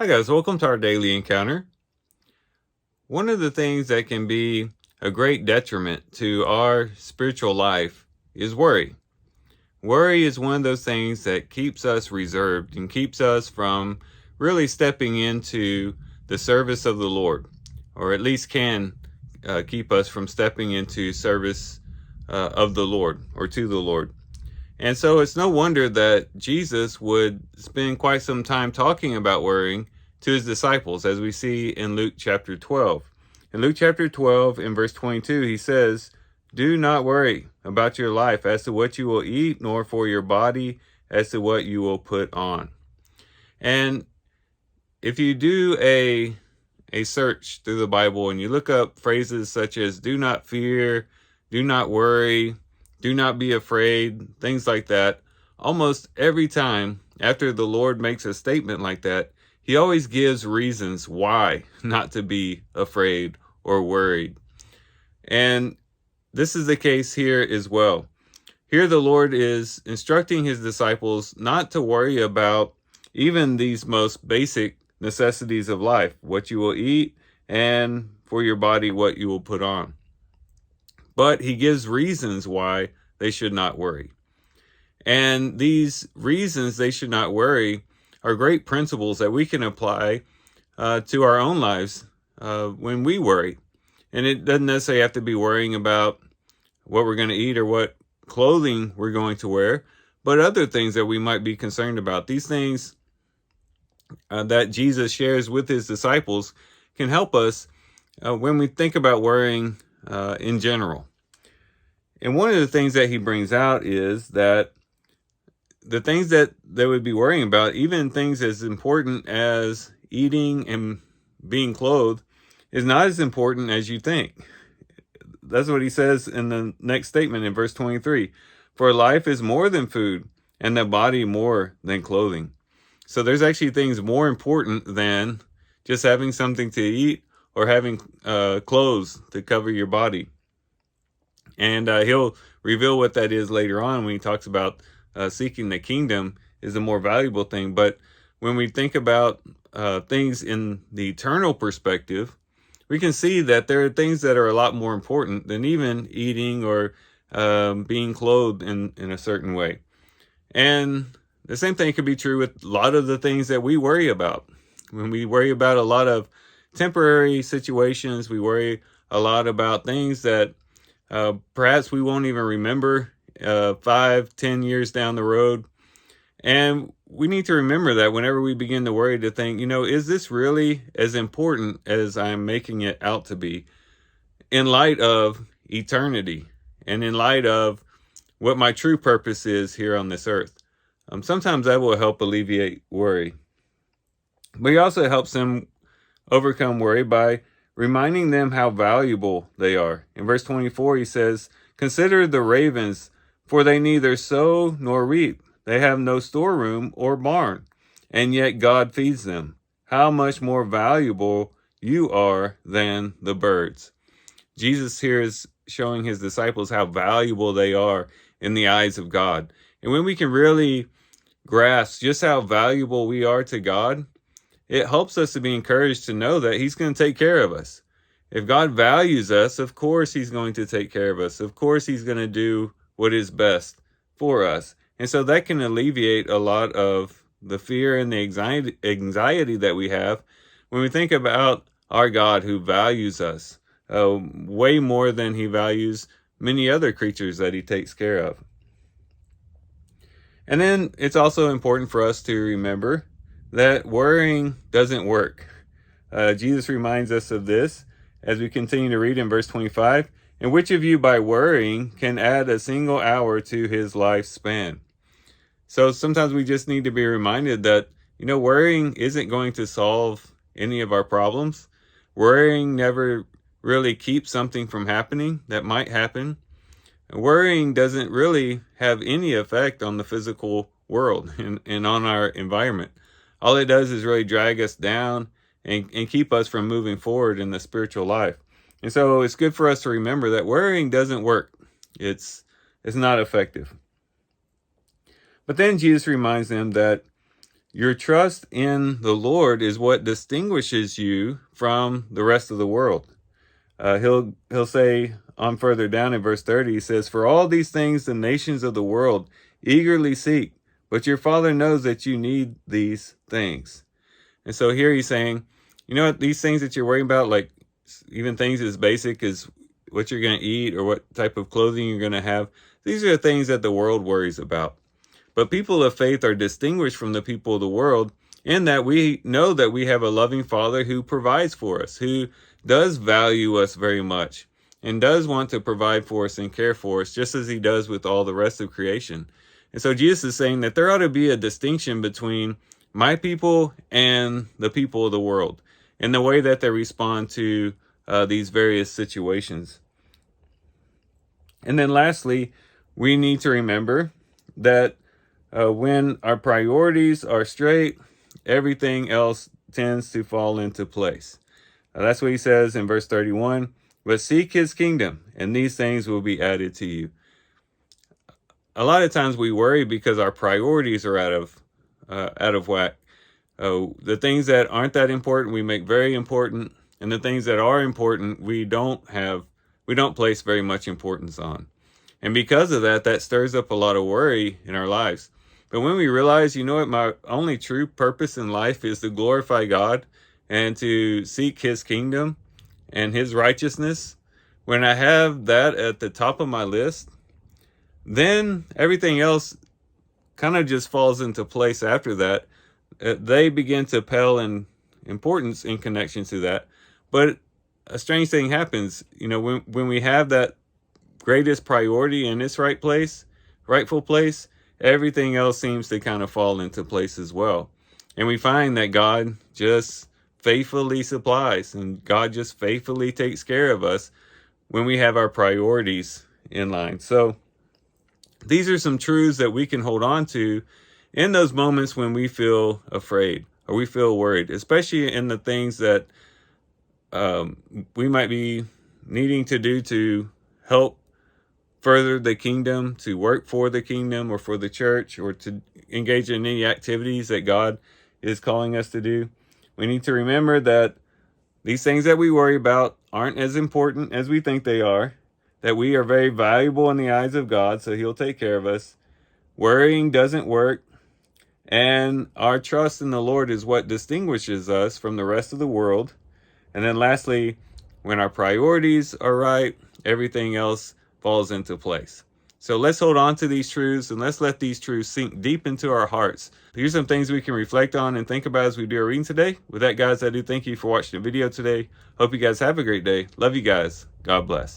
Hi guys, welcome to our daily encounter. One of the things that can be a great detriment to our spiritual life is worry. Worry is one of those things that keeps us reserved and keeps us from really stepping into the service of the Lord, or at least can keep us from stepping into service of the Lord or to the Lord. And so it's no wonder that Jesus would spend quite some time talking about worrying to his disciples, as we see in Luke chapter 12. In Luke chapter 12, in verse 22, he says, "Do not worry about your life as to what you will eat, nor for your body as to what you will put on." And if you do a search through the Bible and you look up phrases such as "do not fear," "do not worry," "do not be afraid," things like that, almost every time after the Lord makes a statement like that, he always gives reasons why not to be afraid or worried. And this is the case here as well. Here the Lord is instructing his disciples not to worry about even these most basic necessities of life, what you will eat, and for your body, what you will put on. But he gives reasons why they should not worry. And these reasons they should not worry are great principles that we can apply to our own lives when we worry. And it doesn't necessarily have to be worrying about what we're going to eat or what clothing we're going to wear, but other things that we might be concerned about. These things that Jesus shares with his disciples can help us when we think about worrying in general. And one of the things that he brings out is that the things that they would be worrying about, even things as important as eating and being clothed, is not as important as you think. That's what he says in the next statement in verse 23. "For life is more than food, and the body more than clothing." So there's actually things more important than just having something to eat or having clothes to cover your body. And he'll reveal what that is later on when he talks about seeking the kingdom is the more valuable thing. But when we think about things in the eternal perspective, we can see that there are things that are a lot more important than even eating or being clothed in a certain way. And the same thing could be true with a lot of the things that we worry about. When we worry about a lot of temporary situations, we worry a lot about things that perhaps we won't even remember 5-10 years down the road. And we need to remember that whenever we begin to worry, to think, is this really as important as I'm making it out to be in light of eternity and in light of what my true purpose is here on this earth? Sometimes that will help alleviate worry. But it also helps them overcome worry by reminding them how valuable they are. In verse 24, he says, "Consider the ravens, for they neither sow nor reap. They have no storeroom or barn, and yet God feeds them. How much more valuable you are than the birds." Jesus here is showing his disciples how valuable they are in the eyes of God. And when we can really grasp just how valuable we are to God, it helps us to be encouraged to know that he's going to take care of us. If God values us, of course he's going to take care of us. Of course he's going to do what is best for us. And so that can alleviate a lot of the fear and the anxiety that we have when we think about our God who values us way more than he values many other creatures that he takes care of. And then it's also important for us to remember that worrying doesn't work. Jesus reminds us of this as we continue to read in verse 25. "And which of you by worrying can add a single hour to his lifespan?" So sometimes we just need to be reminded that, worrying isn't going to solve any of our problems. Worrying never really keeps something from happening that might happen. Worrying doesn't really have any effect on the physical world and on our environment. All it does is really drag us down and keep us from moving forward in the spiritual life. And so it's good for us to remember that worrying doesn't work. It's not effective. But then Jesus reminds them that Your trust in the Lord is what distinguishes you from the rest of the world. He'll say on further down in verse 30, he says, "For all these things the nations of the world eagerly seek, but your Father knows that you need these things." And so here he's saying, you know what, these things that you're worrying about, like even things as basic as what you're going to eat or what type of clothing you're going to have, these are the things that the world worries about. But people of faith are distinguished from the people of the world in that we know that we have a loving Father who provides for us, who does value us very much, and does want to provide for us and care for us, just as he does with all the rest of creation. And so Jesus is saying that there ought to be a distinction between my people and the people of the world in the way that they respond to these various situations. And then lastly, we need to remember that when our priorities are straight, everything else tends to fall into place. That's what he says in verse 31. But seek his kingdom, and these things will be added to you. A lot of times we worry because our priorities are out of whack. The things that aren't that important, we make very important, and the things that are important, we don't place very much importance on. And because of that, that stirs up a lot of worry in our lives. But when we realize, you know what, my only true purpose in life is to glorify God and to seek his kingdom and his righteousness, when I have that at the top of my list, then everything else kind of just falls into place after that. They begin to pale in importance in connection to that. But a strange thing happens, you know, when we have that greatest priority in its rightful place, everything else seems to kind of fall into place as well. And we find that God just faithfully supplies, and God just faithfully takes care of us when we have our priorities in line. So these are some truths that we can hold on to in those moments when we feel afraid or we feel worried, especially in the things that we might be needing to do to help further the kingdom, to work for the kingdom or for the church, or to engage in any activities that God is calling us to do. We need to remember that these things that we worry about aren't as important as we think they are, that we are very valuable in the eyes of God, so he'll take care of us. Worrying doesn't work, and our trust in the Lord is what distinguishes us from the rest of the world. And then lastly, when our priorities are right, everything else falls into place. So let's hold on to these truths, and let's let these truths sink deep into our hearts. Here's some things we can reflect on and think about as we do our reading today. With that, guys, I do thank you for watching the video today. Hope you guys have a great day. Love you guys. God bless.